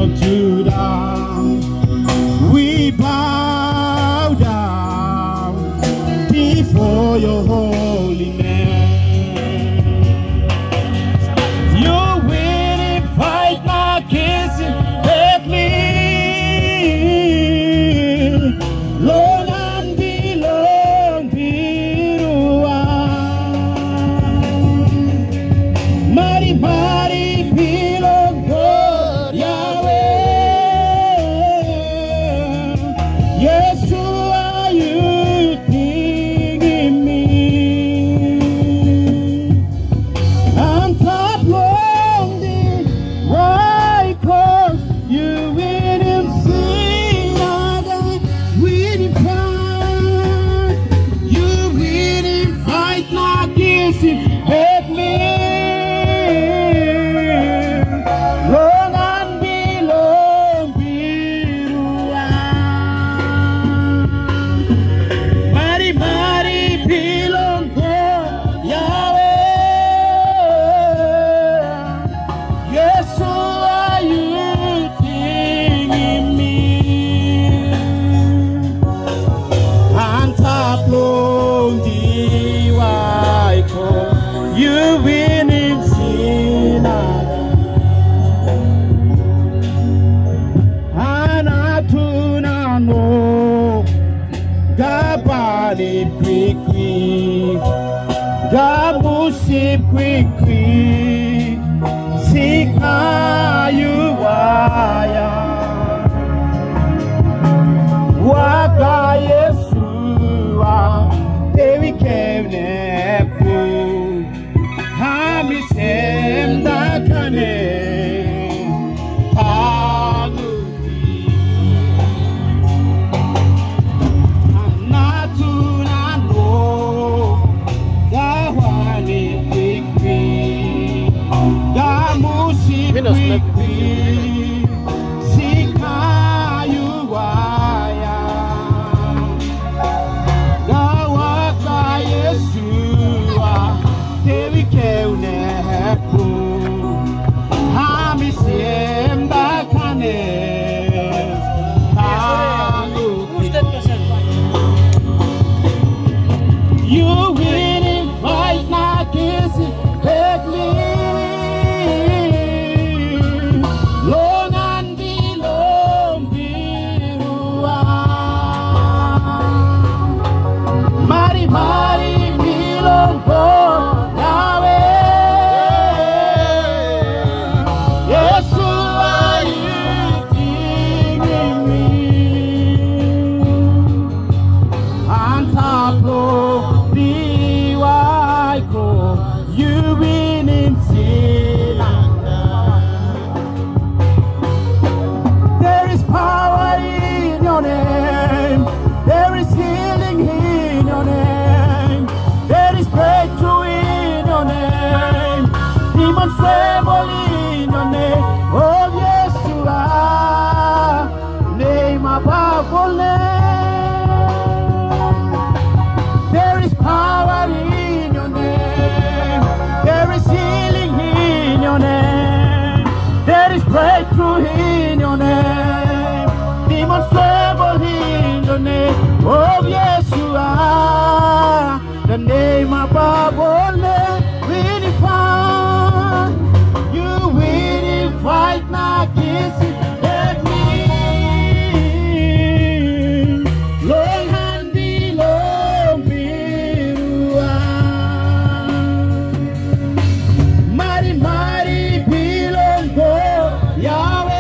unto thou. We bow down before your holy name. You're winning, fight my kissing, let me. Lord, and belong to mighty, mighty belong God, Yahweh. Yes, who are you thinking me? I'm top lonely, why? Cause you win him sin, win him fight. You win him fight, not kissing, let me. Quickly, seek you waya. Waka Yeshua, Dewi Kevnepu, Hamisem Dakane, Paguti, Natunano, Dawani. Breakthrough in your name, demonstrable in your name. Oh, yes, you are the name above all names. Really fine, you really fight my kisses. Let me, Lord, and belong to mighty, mighty belong God. Yahweh,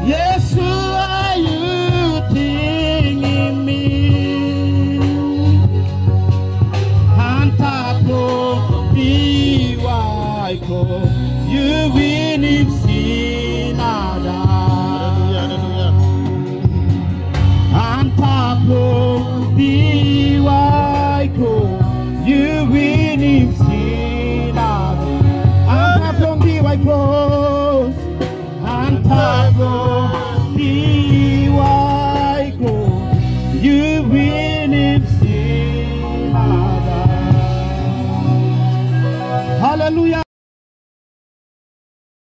yes, who are you thinking me? Antapo biwaiko, you win him sinada. Antapo biwaiko, you win him sinada. Close and Tago, you win it. Hallelujah.